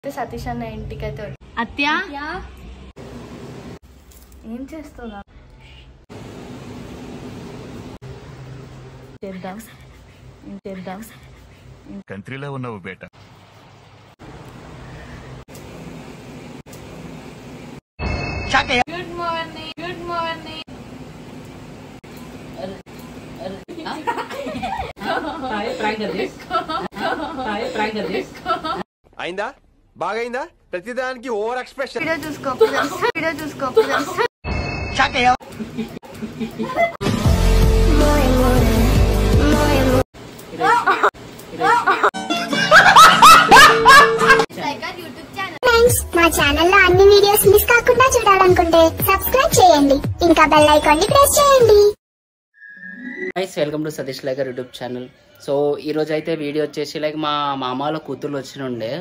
సతీష్ అన్న ఇంటికి అయితే అత్య ఏం చేస్తున్నా చేద్దాం కంట్రీలో ఉన్నావు బేట. గుడ్ మార్నింగ్ అయిందా బాగైందా ప్రతిదానికి ఓవర్ ఎక్స్ప్రెషన్. వీడియో చూసుకో మా ఛానల్లో అన్ని వీడియోస్ మిస్ కాకుండా చూడాలనుకుంటే సబ్స్క్రైబ్ చేయండి, ఇంకా బెల్ ఐకాన్ ని ప్రెస్ చేయండి. Guys, welcome to Satish Liger YouTube channel. So ఈరోజు అయితే వీడియో వచ్చేసి లైక్ మా మామల కూతుర్లు వచ్చినుండే.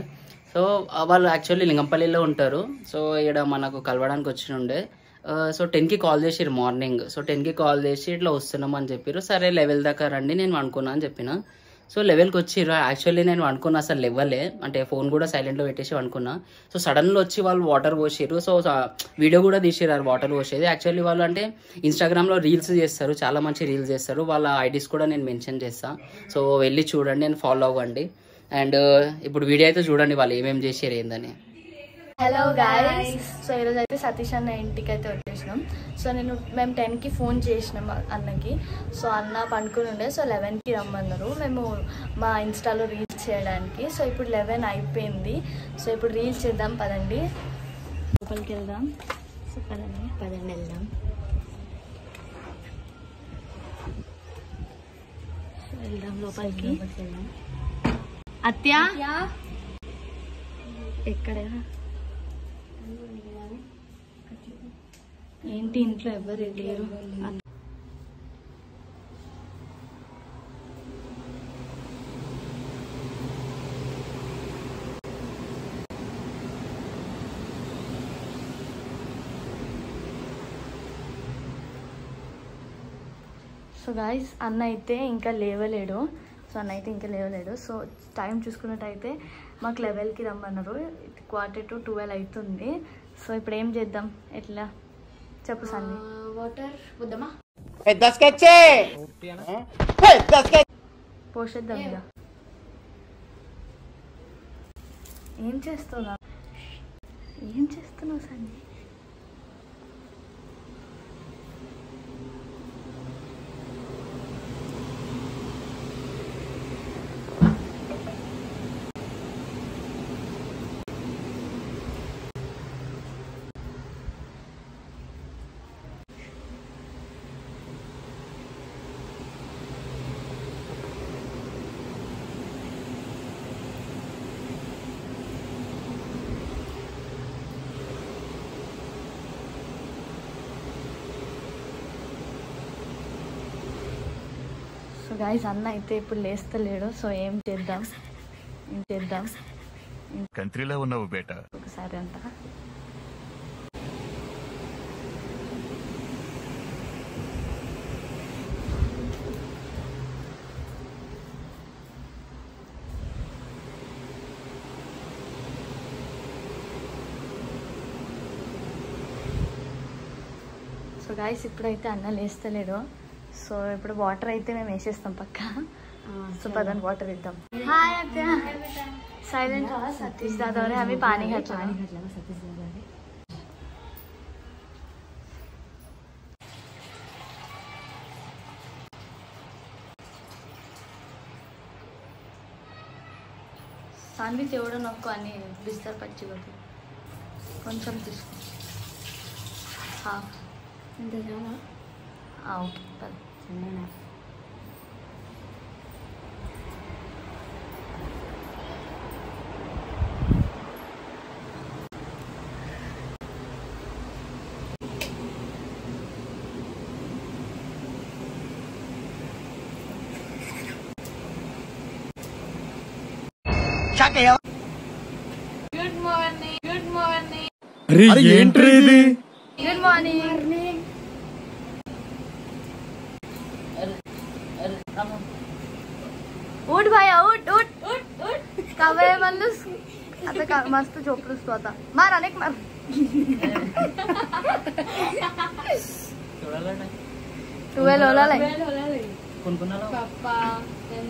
సో వాళ్ళు యాక్చువల్లీ లింగంపల్లిలో ఉంటారు. సో ఇక్కడ మనకు కలవడానికి వచ్చినుండే. సో 10కి కాల్ చేసిరు మార్నింగ్. సో 10కి కాల్ చేసి ఇట్లా వస్తున్నాం అని చెప్పారు. సరే లెవెల్ దాకా రండి నేను అనుకున్నా అని చెప్పిన. సో లెవెల్కి వచ్చిర్రు. యాక్చువల్లీ నేను అనుకున్నా అసలు లెవెలే, అంటే ఫోన్ కూడా సైలెంట్లో పెట్టేసి అనుకున్నా. సో సడన్లో వచ్చి వాళ్ళు వాటర్ పోసిర్రు. సో వీడియో కూడా తీసిర్రు వాటర్ పోసేది. యాక్చువల్లీ వాళ్ళు అంటే ఇన్స్టాగ్రామ్లో రీల్స్ చేస్తారు, చాలా మంచి రీల్స్ చేస్తారు. వాళ్ళ ఐడీస్ కూడా నేను మెన్షన్ చేస్తాను. సో వెళ్ళి చూడండి, నేను ఫాలో అవ్వండి. అండ్ ఇప్పుడు వీడియో అయితే చూడండి వాళ్ళు ఏమేమి చేసారు ఏందని. హలో గాయ్స్, సో ఈరోజు అయితే సతీష్ అన్న ఇంటికి అయితే వచ్చేసినాం. సో మేము 10కి ఫోన్ చేసినాం అన్నకి. సో అన్న పండుకుని ఉండే. సో 11కి రమ్మన్నారు మేము మా ఇన్స్టాలో రీల్స్ చేయడానికి. సో ఇప్పుడు 11 అయిపోయింది. సో ఇప్పుడు రీల్స్ చేద్దాం, పదండి లోపలికి వెళ్దాం. సో పదండి వెళ్దాం. సో వెళ్దాం లోపలికి. అత్య ఎక్కడ ఏంటి ఇంట్లో ఎవరు లేరు. సో గాయ్స్, అన్న అయితే ఇంకా లేవలేడు. సో టైం చూసుకున్నట్టయితే మాకు 11కి రమ్మన్నారు. 11:45 అవుతుంది. సో ఇప్పుడు ఏం చేద్దాం, ఎట్లా చెప్పు సన్ని. వాటర్ వద్దామా, పోసేద్దాం ఇక. ఏం చేస్తున్నావు సన్ని? సో గాయ్స్, అన్న అయితే ఇప్పుడు లేస్తలేడు. సో ఏం చేద్దాం కంట్రీలో ఉన్నావు బేట. ఒకసారి అంట సో గాయ్స్, ఇప్పుడైతే అన్న లేస్తలేడు. సో ఇప్పుడు వాటర్ అయితే మేము వేసేస్తాం పక్క. సో పదని వాటర్ ఇద్దాం. హాయ్ అత్య, साइलेंट रहा. सतीश दादा और हमें पानी घातला सतीश दादा रे. सानवी तेवढं नको आणि बिस्तर पच्ची होती కొంచెం తీసుకో. ఇంత చాలా? ఓకే పద. Good morning. Good morning. అరే ఏంట్రీ ఇది? Good morning. उठ भाई उठ उठ उठ उठ कब है बंदूक आता मस्त झोपलोस तू आता. मार अनेक मार. सोडायला नाही. 12 ओलालाय. कोण कोणाला?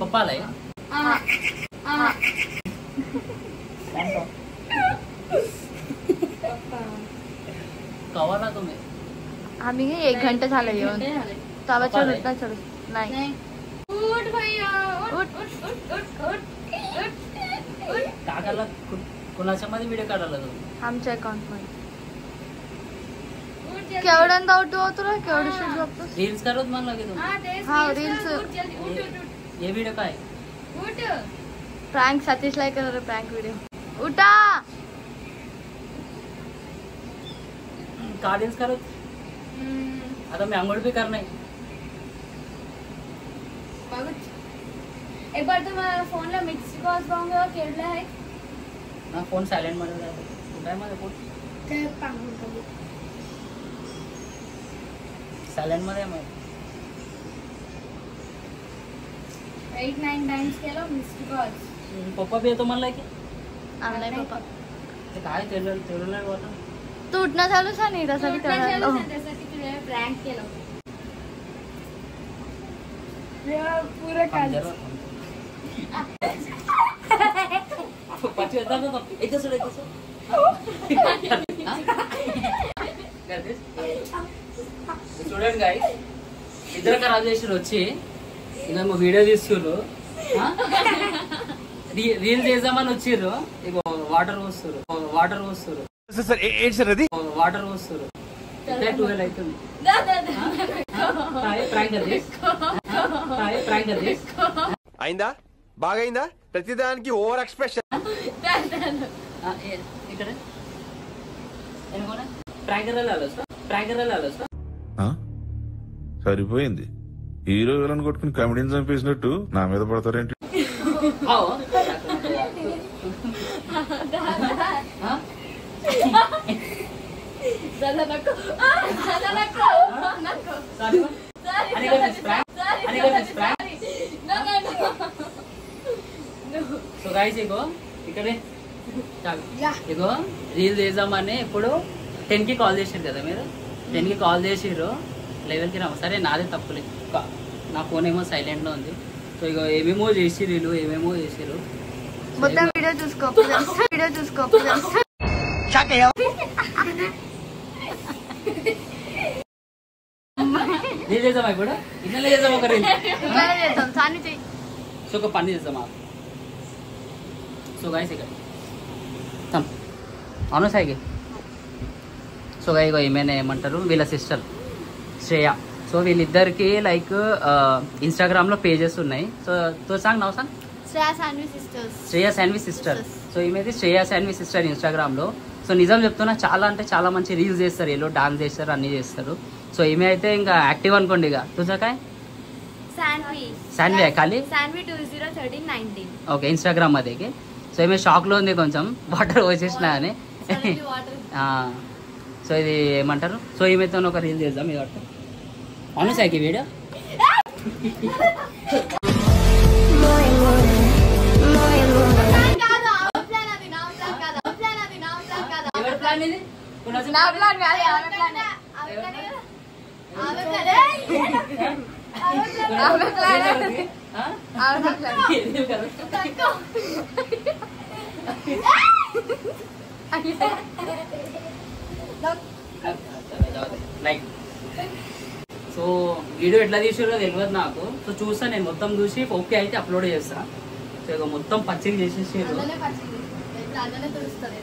पप्पाला आहे. कवाला तुम्ही? आम्ही 1 घंटा झालं येऊन. तावा चढ उठता चढ नाही. उठ भैया उठ. काकाला कोणाच्या मध्ये व्हिडिओ काढायला तू? आमच्या अकाउंट मध्ये. केवढ्यांदा उठव तुला केवढी शूट झोपतोस? रील्स करत म्हणलं की तू. हा रील्स. हे व्हिडिओ काय? प्रँक सतीश लाईक करणार प्रँक व्हिडिओ. उठा. का रील्स करत? आता मी आंघोळ बी करणार. एक बार तुम्हाला फोनला मिक्स कॉल्स पाहूंगा केडला आहे ना. फोन सायलेंट मध्ये जातो. कुठे मध्ये फोन? सायलेंट मध्ये आहे. 8-9 टाइम्स केलं मिस्ड कॉल्स. पप्पा बी येतो म्हणलाय की? आणलाय पप्पा. ते काय तेवढं नाही बोलत. तू उठणं चालूच आहे नाही त्यासाठी त्यासाठी तुला प्रँक केलं. पुरं काल చూడండి గాయ్స్, ఇద్దరు ఖరాబ్ చేసిరు వచ్చి ఇంకా మా వీడియో తీసుకుర్రు. రీల్ చేద్దామని వచ్చిర్రు. ఇక వాటర్ పోస్తారు వాటర్ పోస్తారు వాటర్ పోస్తారు. 12 అవుతుంది. అయిందా బాగైందా ప్రతిదానికి ఓవర్ ఎక్స్ప్రెషన్ ఇక్కడ ప్రాంకర్ సరిపోయింది. హీరో విలన్ కొట్టుకుని కమెడీని చంపేసినట్టు నా మీద పడతారేంటి? సో గైస్ ఇగో ఇక్కడే ఇగో రీల్ చేద్దామని ఇప్పుడు 10 కి కాల్ చేసారు కదా మీరు. 10 కి కాల్ చేసిర్రు 11 కి రా. సరే నాదే తప్పులే, నా ఫోన్ ఏమో సైలెంట్ లో ఉంది. సో ఇగో ఏమేమో చేసిర్రు వీళ్ళు, ఏమేమో చేసిర్రు. మొత్తం వీడియో చూసుకో. రీల్ చేద్దామా ఇప్పుడు? ఇన్నెలా చేద్దాం ఒక రీల్. సో ఒక పని చేద్దామా. సో గైస్ ఇక్కడ అవును సాయికి. సో ఇగో ఈమెనే ఏమంటారు వీళ్ళ సిస్టర్ శ్రేయ. సో వీళ్ళిద్దరికి లైక్ ఇన్స్టాగ్రామ్ లో పేజెస్ ఉన్నాయి. సో తో song now song Shreya Shanvi sister. So ఈమెది శ్రేయ శాన్వి సిస్టర్ ఇన్స్టాగ్రామ్ లో. సో నిజం చెప్తున్నా చాలా అంటే చాలా మంచి రీల్స్ చేస్తారు వీళ్ళు, డాన్స్ చేస్తారు, అన్ని చేస్తారు. సో ఈమె అయితే ఇంకా యాక్టివ్ అనుకోండి. ఇక తుజాకాయ్ శాన్వి ఖాళీ 2013-19 ఓకే ఇన్స్టాగ్రామ్ అదేకి. సో ఈమె షాక్ లో ఉంది కొంచెం వాటర్ వచ్చేసిన అని. సో ఇది ఏమంటారు. సో ఈమెతో ఒక రీల్ చేద్దాం. ఇది అవును సాయికి వీడియో ప్లాన్ ఇది లైక్. సో వీడియో ఎట్లా తీసారో తెలియదు నాకు. సో చూస్తా నేను, మొత్తం చూసి ఓకే అయితే అప్లోడ్ చేస్తా. సో ఇక మొత్తం పచ్చిగా చేసేసారు.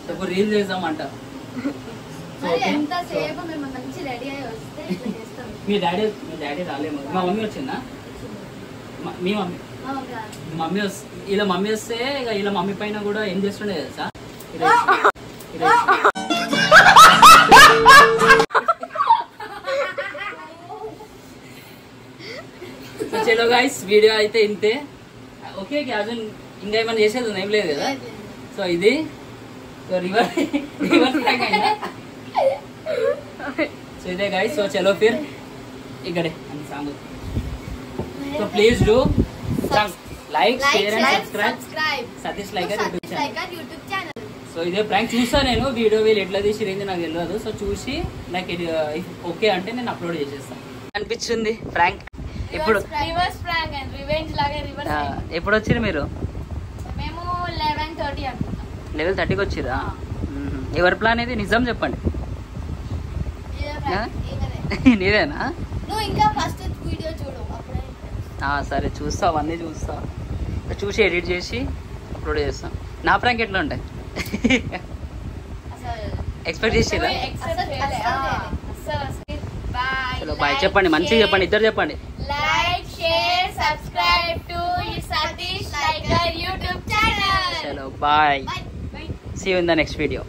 సో ఒక రీల్ చేద్దామంట. మీ డాడీ రాలేమో. మా మమ్మీ వచ్చిందా? మీ మమ్మీ ఇలా మమ్మీ వస్తే ఇక ఇలా మమ్మీ పైన కూడా ఏం చేస్తుండే తెలుసా? చలో గైస్ వీడియో అయితే ఇంతే. ఓకే అర్జున్ ఇంకా ఏమైనా చేసేది ఏం లేదు కదా. సో ఇది రివర్స్ అయిందా? సో ఇదే గైస్. సో చలో ఫిర్ ఇక్కడే అని song. So please do like, share and subscribe Satish Liger YouTube channel. So ఇదే ప్రాంక్ చూస్తా నేను, వీడియో వీళ్ళు ఎట్లా తీసిరేంది నాకు తెలియదు. సో చూసి నాకు ఓకే అంటే నేను అప్లోడ్ చేసేస్తాను. అనిపించింది ప్రాంక్. ఇప్పుడు రివర్స్ ప్రాంక్ అండ్ రివెంజ్ లాగా రివర్స్. ఎప్పుడు వచ్చిరు మీరు? మేము 11:30 అనుకుంటా. 11:30కి వచ్చిరా? ఎవరి ప్లాన్ ఇది నిజం చెప్పండి. నీదేనా? నువ్వు ఇంకా ఫస్ట్ వీడియో చూడు అప్పుడే. సరే చూస్తా, అవన్నీ చూస్తా, చూసి ఎడిట్ చేసి అప్లోడ్ చేస్తాం. నా ప్రాంక్ ఎట్లా ఉంటాయి ఎక్స్పెక్ట్ చేసిరా? చలో బాయ్ చెప్పండి, మంచిగా చెప్పండి, ఇద్దరు చెప్పండి. Like share subscribe to Satish Liger YouTube channel. చలో bye, see you in the next video.